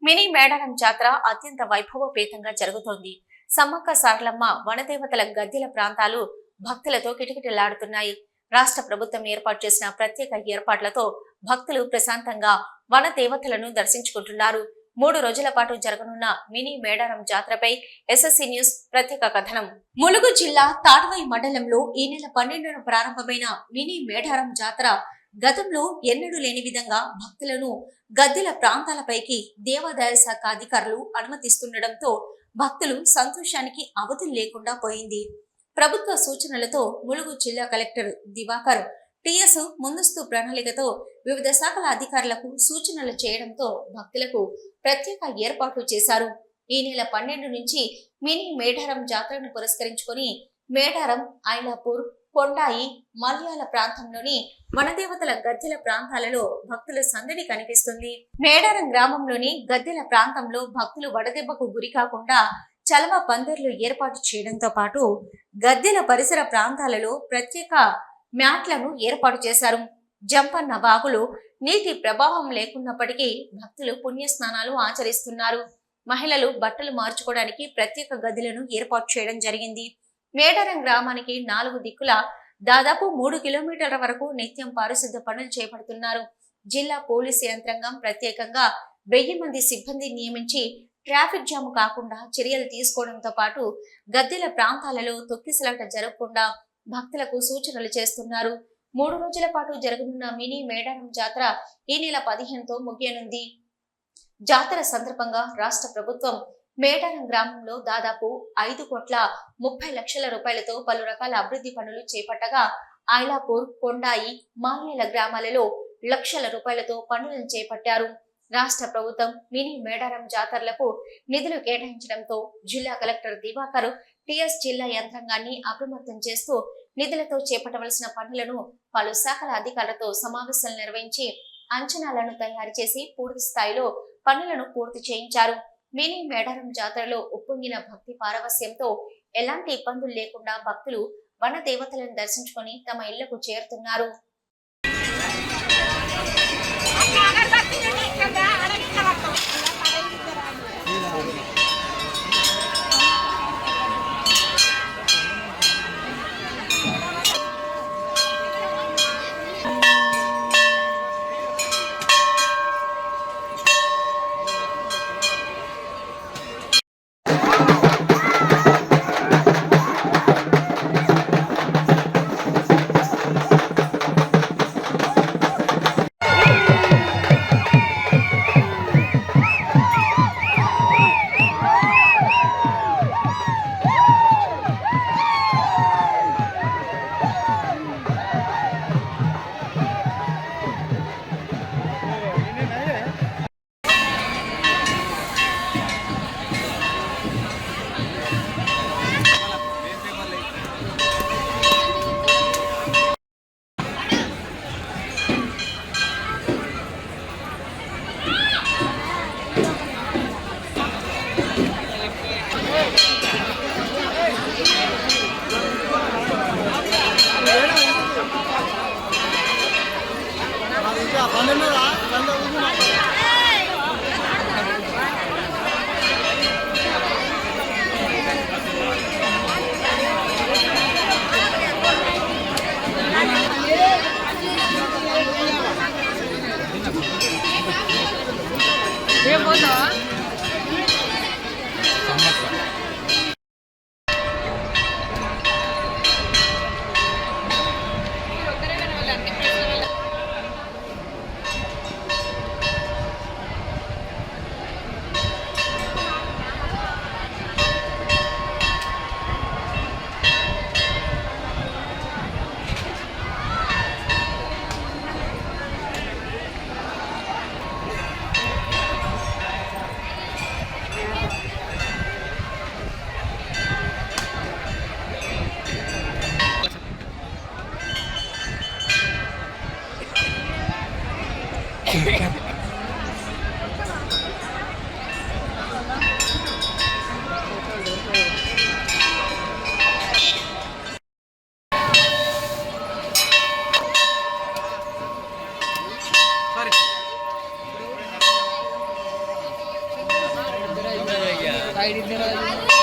Mini Medaram జాతర అత్యంత వైభవపేతంగా జరుగుతోంది. సమ్మక్క సారలమ్మ వనదేవతల గద్దెల ప్రాంతాలు భక్తులతో కిటకిటలాడుతున్నాయి. రాష్ట్ర ప్రభుత్వం ఏర్పాటు చేసిన ప్రత్యేక ఏర్పాట్లతో భక్తులు ప్రశాంతంగా వనదేవతలను దర్శించుకుంటున్నారు. 3 రోజుల పాటు జరగనున్న మినీ మేడారం జాతరపై ఎస్ఎస్సీ న్యూస్ ప్రత్యేక కథనం. ములుగు జిల్లా తాడ్వాయి మండలంలో ఈ నెల 12న ప్రారంభమైన మినీ మేడారం జాతర గతంలో ఎన్నడూ లేని విధంగా భక్తులను గద్దెల ప్రాంతాలపైకి దేవాదాయ శాఖ అధికారులు అనుమతిస్తుండటంతో భక్తులు సంతోషానికి అవధులు లేకుండా పోయింది. ప్రభుత్వ సూచనలతో ములుగు జిల్లా కలెక్టర్ దివాకర్ టిఎస్ ముందస్తు ప్రణాళికతో వివిధ శాఖల అధికారులకు సూచనలు చేయడంతో భక్తులకు ప్రత్యేక ఏర్పాట్లు చేశారు. ఈ నెల 12 నుంచి మినీ మేడారం జాతరను పురస్కరించుకొని మేడారం, ఐలాపూర్, కొండాయి, మల్యాల ప్రాంతంలోని వనదేవతల గద్దెల ప్రాంతాలలో భక్తుల సందడి కనిపిస్తుంది. మేడారం గ్రామంలోని గద్దెల ప్రాంతంలో భక్తులు వడదెబ్బకు గురి కాకుండా చలవ పందిర్లు ఏర్పాటు చేయడంతో పాటు గద్దెల పరిసర ప్రాంతాలలో ప్రత్యేక మ్యాట్లను ఏర్పాటు చేశారు. జంపన్న వాగులు నీటి ప్రభావం లేకున్నప్పటికీ భక్తులు పుణ్యస్నానాలు ఆచరిస్తున్నారు. మహిళలు బట్టలు మార్చుకోవడానికి ప్రత్యేక గదులను ఏర్పాటు చేయడం జరిగింది. మేడారం గ్రామానికి 4 దిక్కుల దాదాపు 3 కిలోమీటర్ల వరకు నిత్యం పారిశుద్ధ పనులు చేపడుతున్నారు. జిల్లా పోలీసు యంత్రాంగం ప్రత్యేకంగా 1000 మంది సిబ్బంది నియమించి ట్రాఫిక్ జామ్ కాకుండా చర్యలు తీసుకోవడంతో పాటు గద్దెల ప్రాంతాలలో తొక్కిసలాట జరగకుండా భక్తులకు సూచనలు చేస్తున్నారు. 3 రోజుల పాటు జరగనున్న మినీ మేడారం జాతర ఈ నెల 15తో ముగియనుంది. జాతర సందర్భంగా రాష్ట్ర ప్రభుత్వం మేడారం గ్రామంలో దాదాపు 5,30,00,000 రూపాయలతో పలు రకాల అభివృద్ధి పనులు చేపట్టగా ఐలాపూర్, కొండాయి, మాల్యాల గ్రామాలలో లక్షల రూపాయలతో పనులను చేపట్టారు. రాష్ట్ర ప్రభుత్వం మినీ మేడారం జాతరలకు నిధులు కేటాయించడంతో జిల్లా కలెక్టర్ దివాకర్ టిఎస్ జిల్లా యంత్రాంగాన్ని అప్రమత్తం చేస్తూ నిధులతో చేపట్టవలసిన పనులను పలు శాఖల అధికారులతో సమావేశాలు నిర్వహించి అంచనాలను తయారు చేసి పూర్తి స్థాయిలో పనులను పూర్తి చేయించారు. మినీ మేడారం జాతరలో ఉప్పొంగిన భక్తి పారవస్యంతో ఎలాంటి ఇబ్బందులు లేకుండా భక్తులు వన దేవతలను దర్శించుకొని తమ ఇళ్లకు చేరుతున్నారు. ఐడి